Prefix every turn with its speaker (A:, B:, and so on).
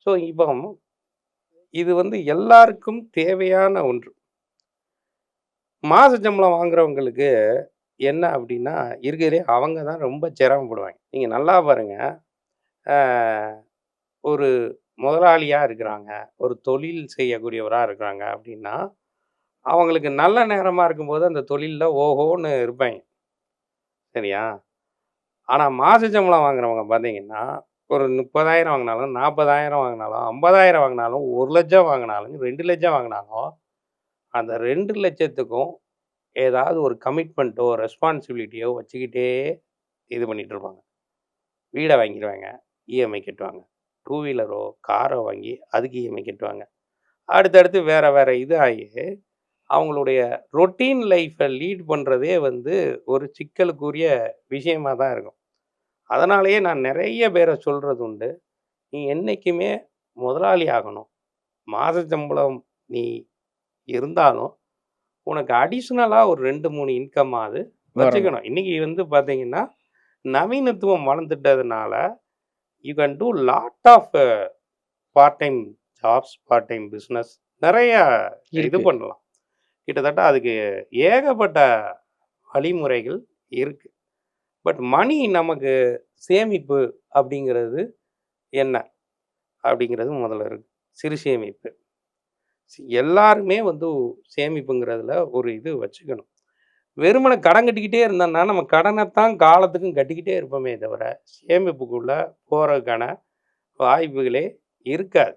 A: So இப்போ இது வந்து எல்லாருக்கும் தேவையான ஒன்று. மாத சம்பளம் வாங்குறவங்களுக்கு என்ன அப்படின்னா, இருக்கிறதுலே அவங்க தான் ரொம்ப சிரமப்படுவாங்க. நீங்க நல்லா பாருங்க. அ ஒரு முதலாளியா இருக்கிறாங்க, ஒரு தொழில் செய்யக்கூடியவரா இருக்கிறாங்க அப்படின்னா, அவங்களுக்கு நல்ல நேரமா இருக்கும்போது அந்த தொழில்ல ஓஹோன்னு இருப்பாய்ங்க. சரியா? ஆனா மாச சம்பளம் வாங்குறவங்க பார்த்தீங்கன்னா, ஒரு 30,000 வாங்கினாலும், 40,000 வாங்கினாலும், 50,000 வாங்கினாலும், 1,00,000 வாங்கினாலும், 2,00,000 வாங்கினாலும், அந்த 2,00,000த்துக்கும் ஏதாவது ஒரு கமிட்மெண்ட்டோ, ரெஸ்பான்சிபிலிட்டியோ வச்சுக்கிட்டே இது பண்ணிட்டு இருப்பாங்க. வீட வாங்கிருவாங்க, இஎம்ஐ கட்டுவாங்க. டூ வீலரோ, காரோ வாங்கி அதுக்கு இஎம்ஐ கட்டுவாங்க. அடுத்தடுத்து வேற வேற இது ஆகி, அவங்களுடைய ரொட்டீன் லைஃப்ப லீட் பண்றதே வந்து ஒரு சிக்கலுக்குரிய விஷயமா தான் இருக்கும். அதனாலேயே நான் நெறைய பேர சொல்றது உண்டு. நீ என்னைக்குமே முதலாளி ஆகணும். மாத சம்பளம் நீ இருந்தாலும், உனக்கு அடிஷனலா ஒரு 2, 3 இன்கம்மாவது
B: வரணும்.
A: வச்சுக்கணும். இன்னைக்கு வந்து பார்த்தீங்கன்னா, நவீனத்துவம் வளர்ந்துட்டதுனால, you can do lot of part time jobs, part time business நெறையா இது
B: இருக்கு.
A: பண்ணலாம். கிட்டத்தட்ட அதுக்கு ஏகப்பட்ட வழிமுறைகள் இருக்கு. பட் மணி நமக்கு சேமிப்பு அப்படிங்கிறது என்ன? அப்படிங்கிறது முதல்ல இருக்கு. சிறு சேமிப்பு. எல்லாருமே வந்து சேமிப்புங்கிறதுல ஒரு இது வச்சுக்கணும். வெறுமனே கடன் கட்டிக்கிட்டே இருந்தோம்னா, நம்ம கடனத்தான் காலத்துக்கும் கட்டிக்கிட்டே இருப்போமே தவிர, சேமிப்புக்குள்ள போறதுக்கான வாய்ப்புகளே இருக்காது.